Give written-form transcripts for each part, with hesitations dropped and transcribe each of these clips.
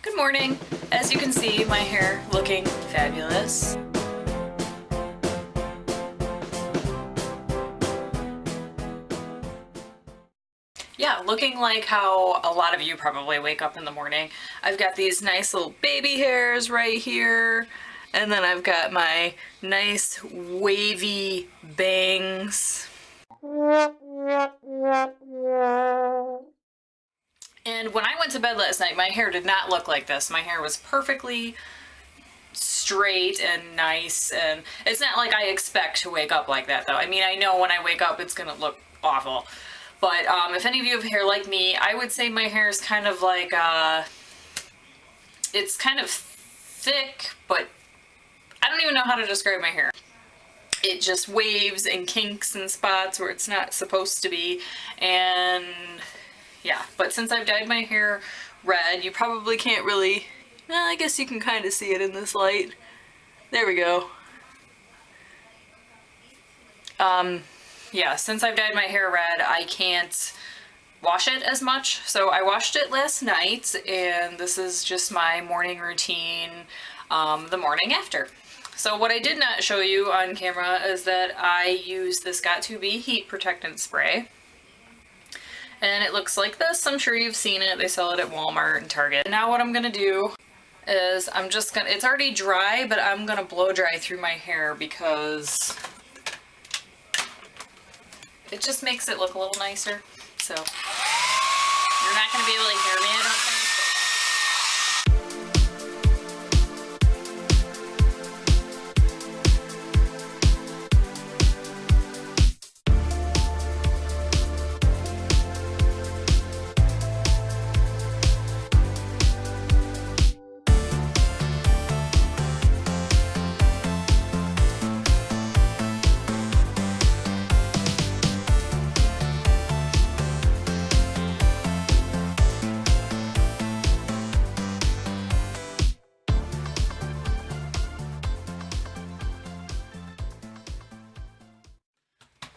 Good morning. As you can see, my hair looking fabulous. Yeah, looking like how a lot of you probably wake up in the morning. I've got these nice little baby hairs right here, and then I've got my nice wavy bangs. And when I went to bed last night, my hair did not look like this. My hair was perfectly straight and nice, and it's not like I expect to wake up like that though. I mean, I know when I wake up it's gonna look awful. But if any of you have hair like me, I would say my hair is kind of like, it's kind of thick, but I don't even know how to describe my hair. It just waves and kinks and spots where it's not supposed to be, and yeah. But since I've dyed my hair red, you probably can't really, well, I guess you can kind of see it in this light. There we go. Yeah, since I've dyed my hair red, I can't wash it as much. So I washed it last night, and this is just my morning routine the morning after. So what I did not show you on camera is that I use this Got2b heat protectant spray. And it looks like this. I'm sure you've seen it. They sell it at Walmart and Target. Now what I'm gonna do is I'm just gonna, it's already dry, but I'm gonna blow dry through my hair because it just makes it look a little nicer. So you're not gonna be able to hear me, I don't think.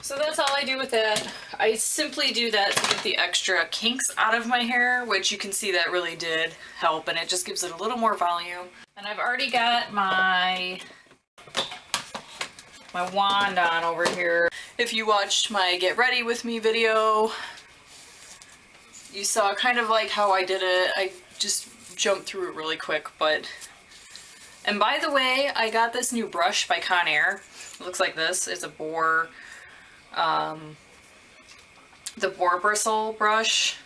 So that's all I do with that. I simply do that to get the extra kinks out of my hair, which you can see that really did help, and it just gives it a little more volume. And I've already got my wand on over here. If you watched my Get Ready With Me video, you saw kind of like how I did it. I just jumped through it really quick, but... And by the way, I got this new brush by Conair. It looks like this. It's a boar... the boar bristle brush,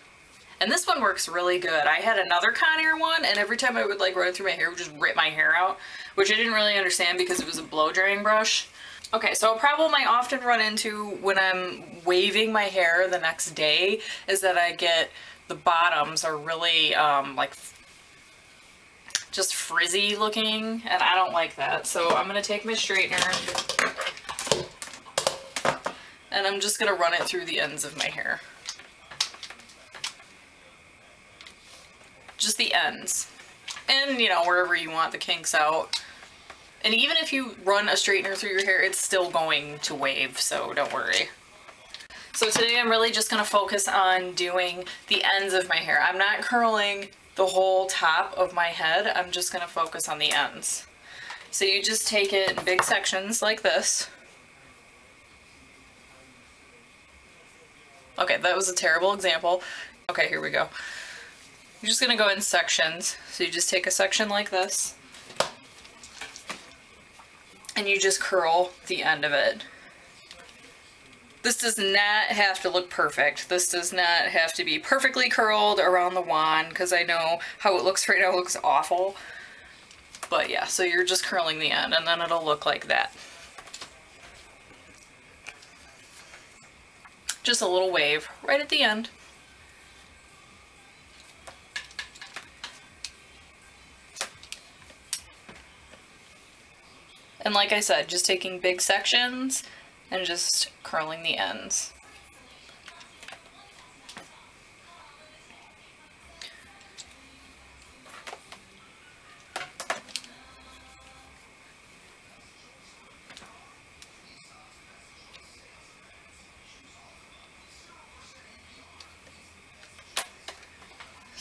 and this one works really good. I had another Conair one, and every time I would like run it through my hair, it would just rip my hair out, which I didn't really understand because it was a blow drying brush. Okay, so a problem I often run into when I'm waving my hair the next day is that I get the bottoms are really like just frizzy looking, and I don't like that. So I'm gonna take my straightener and I'm just gonna run it through the ends of my hair. Just the ends. And, you know, wherever you want the kinks out. And even if you run a straightener through your hair, it's still going to wave, so don't worry. So today I'm really just gonna focus on doing the ends of my hair. I'm not curling the whole top of my head, I'm just gonna focus on the ends. So you just take it in big sections like this. Okay, that was a terrible example. Okay, here we go. You're just gonna go in sections. So you just take a section like this, and you just curl the end of it. This does not have to look perfect. This does not have to be perfectly curled around the wand, because I know how it looks right now. It looks awful. But yeah, so you're just curling the end, and then it'll look like that. Just a little wave right at the end. And like I said, just taking big sections and just curling the ends.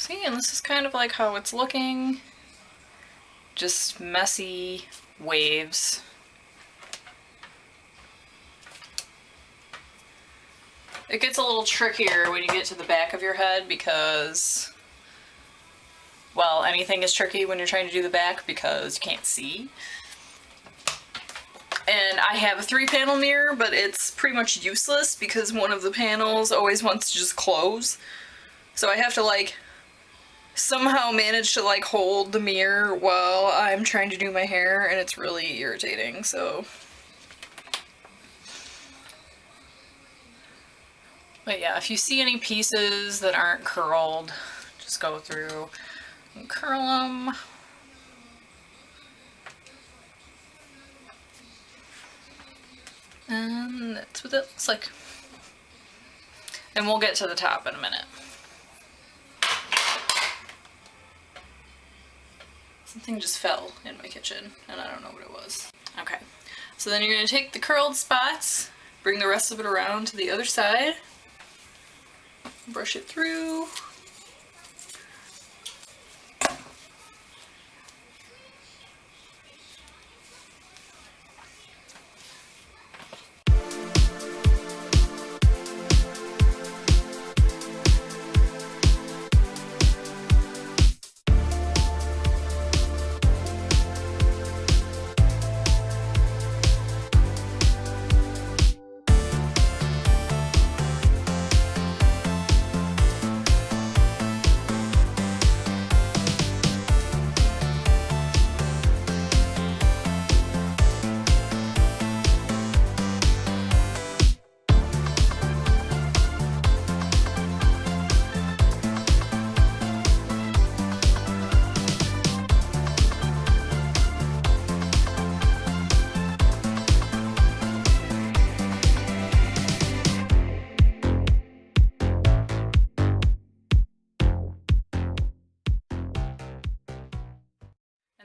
See, and this is kind of like how it's looking. Just messy waves. It gets a little trickier when you get to the back of your head because, well, anything is tricky when you're trying to do the back because you can't see. And I have a 3-panel mirror, but it's pretty much useless because one of the panels always wants to just close. So I have to like somehow manage to like hold the mirror while I'm trying to do my hair, and it's really irritating, so. But yeah, if you see any pieces that aren't curled, just go through and curl them. And that's what it looks like. And we'll get to the top in a minute. Something just fell in my kitchen, and I don't know what it was. Okay, so then you're going to take the curled spots, bring the rest of it around to the other side, brush it through.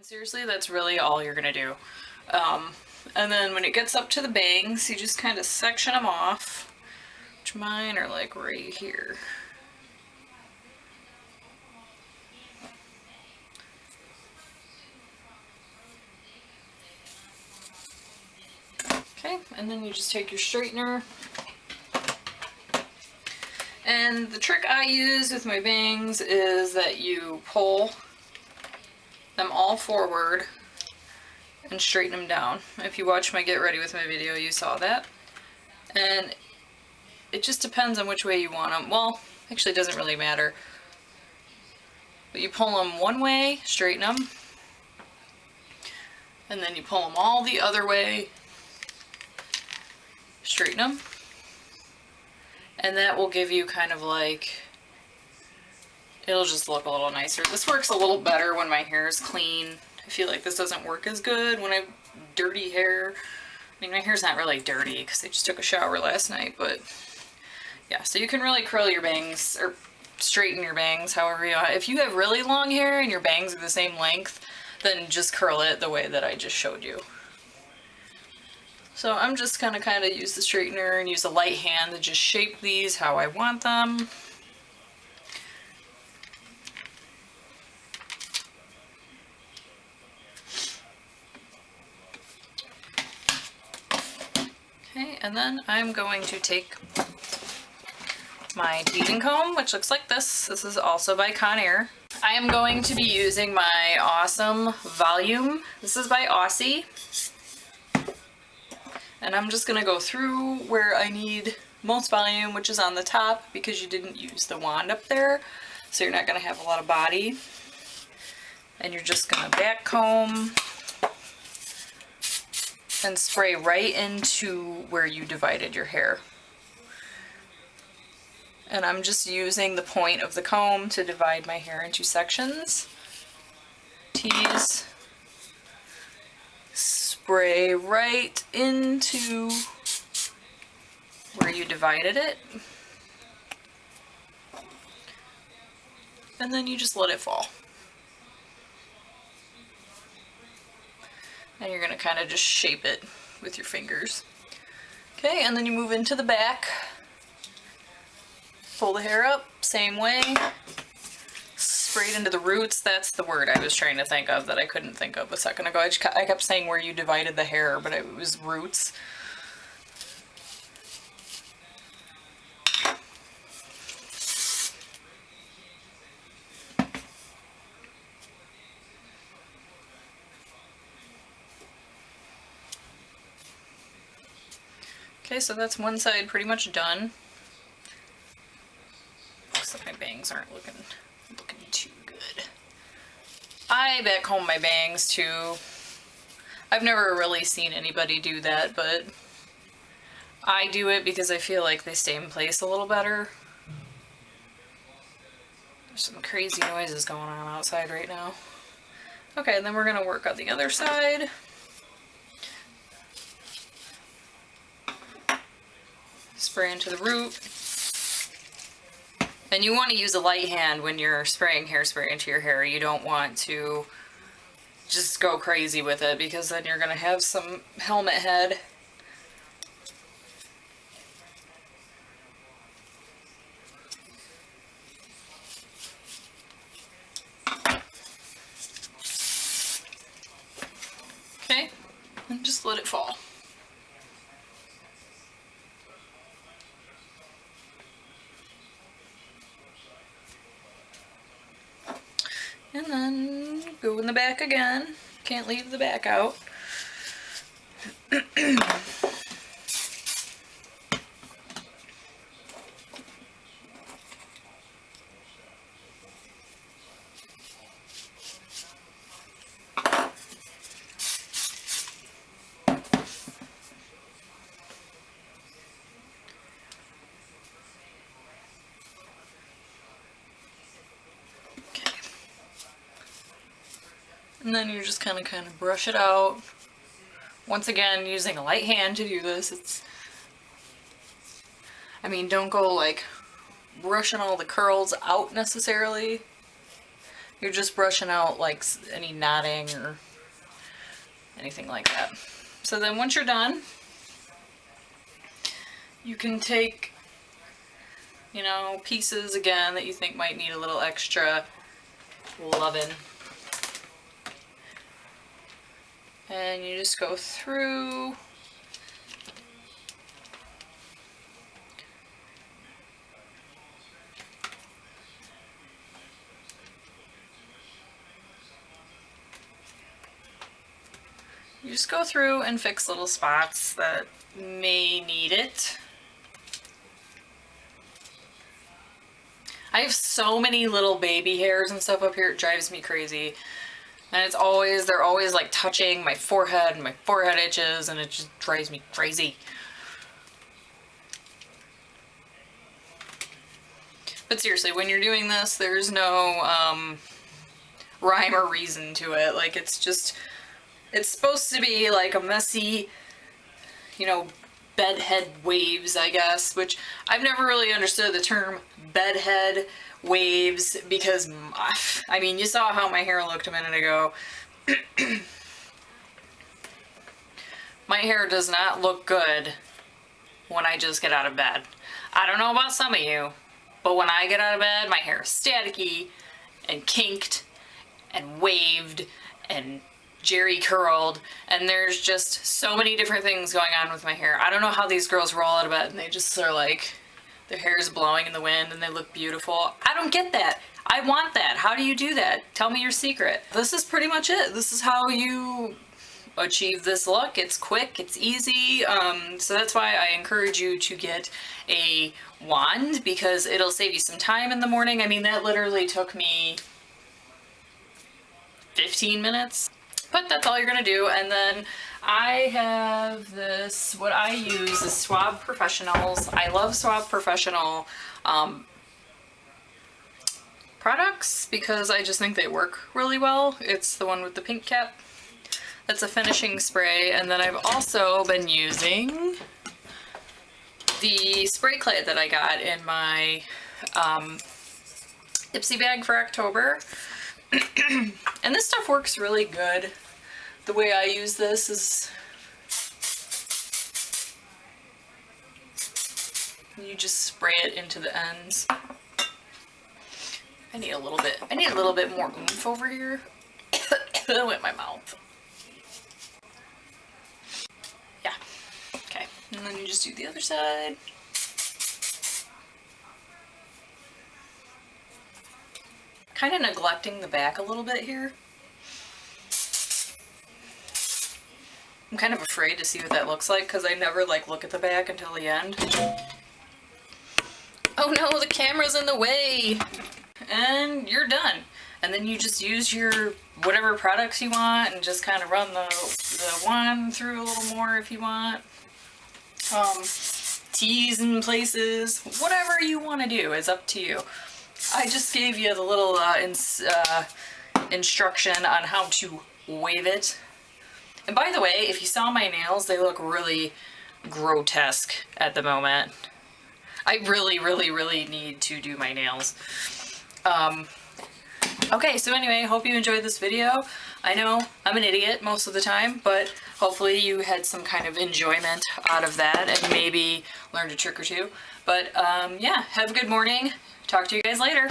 Seriously, that's really all you're gonna do. And then when it gets up to the bangs, you just kind of section them off, which mine are like right here. Okay, and then you just take your straightener. And the trick I use with my bangs is that you pull them all forward and straighten them down. If you watch my get ready with my video, you saw that. And it just depends on which way you want them. Well, actually it doesn't really matter. But you pull them one way, straighten them. And then you pull them all the other way, straighten them. And that will give you kind of like, it'll just look a little nicer. This works a little better when my hair is clean. I feel like this doesn't work as good when I have dirty hair. I mean, my hair's not really dirty because I just took a shower last night, but yeah, so you can really curl your bangs or straighten your bangs however you want. If you have really long hair and your bangs are the same length, then just curl it the way that I just showed you. So I'm just gonna kind of use the straightener and use a light hand to just shape these how I want them. Okay, and then I'm going to take my teasing comb, which looks like this. This is also by Conair. I am going to be using my awesome volume. This is by Aussie. And I'm just gonna go through where I need most volume, which is on the top because you didn't use the wand up there. So you're not gonna have a lot of body. And you're just gonna back comb and spray right into where you divided your hair. And I'm just using the point of the comb to divide my hair into sections. Tease, spray right into where you divided it. And then you just let it fall. And you're gonna kind of just shape it with your fingers. Okay, and then you move into the back. Pull the hair up, same way. sprayed into the roots. That's the word I was trying to think of that I couldn't think of a second ago. I kept saying where you divided the hair, but it was roots. Okay, so that's one side pretty much done. Looks like my bangs aren't looking too good. I back comb my bangs too. I've never really seen anybody do that, but I do it because I feel like they stay in place a little better. There's some crazy noises going on outside right now. Okay, and then we're gonna work on the other side. Spray into the root. And you want to use a light hand when you're spraying hairspray into your hair. You don't want to just go crazy with it because then you're going to have some helmet head. Okay, and just let it fall. And then go in the back again. Can't leave the back out. And then you just kind of brush it out. Once again, using a light hand to do this. I mean, don't go like brushing all the curls out necessarily. You're just brushing out like any knotting or anything like that. So then once you're done, you can take, you know, pieces again that you think might need a little extra loving. And you just go through. You just go through and fix little spots that may need it. I have so many little baby hairs and stuff up here, it drives me crazy. And they're always like touching my forehead and my forehead itches, and it just drives me crazy. But seriously, when you're doing this, there's no rhyme or reason to it. Like, it's supposed to be like a messy, you know, bedhead waves, I guess, which I've never really understood the term bedhead waves because, I mean, you saw how my hair looked a minute ago. My hair does not look good when I just get out of bed. I don't know about some of you, but when I get out of bed, my hair is staticky and kinked and waved and jerry curled, and there's just so many different things going on with my hair. I don't know how these girls roll out of bed and they just are like, their hair is blowing in the wind and they look beautiful. I don't get that. I want that. How do you do that? Tell me your secret. This is pretty much it. This is how you achieve this look. It's quick, it's easy. So that's why I encourage you to get a wand, because it'll save you some time in the morning. I mean, that literally took me 15 minutes. But that's all you're gonna do. And then I have this, what I use is Suave Professionals. I love Suave Professional products because I just think they work really well. It's the one with the pink cap. That's a finishing spray. And then I've also been using the spray clay that I got in my Ipsy bag for October. And this stuff works really good. The way I use this is you just spray it into the ends. I need a little bit more oomph over here. That went in my mouth. Yeah. Okay. And then you just do the other side. Kind of neglecting the back a little bit here. I'm kind of afraid to see what that looks like because I never like look at the back until the end. Oh no, the camera's in the way! And you're done. And then you just use your whatever products you want and just kind of run the wand through a little more if you want. Tease in places, whatever you want to do is up to you. I just gave you the little instruction on how to wave it. And by the way, if you saw my nails, they look really grotesque at the moment. I really need to do my nails. Okay, so anyway, hope you enjoyed this video. I know I'm an idiot most of the time, but hopefully you had some kind of enjoyment out of that and maybe learned a trick or two. But yeah, have a good morning. Talk to you guys later.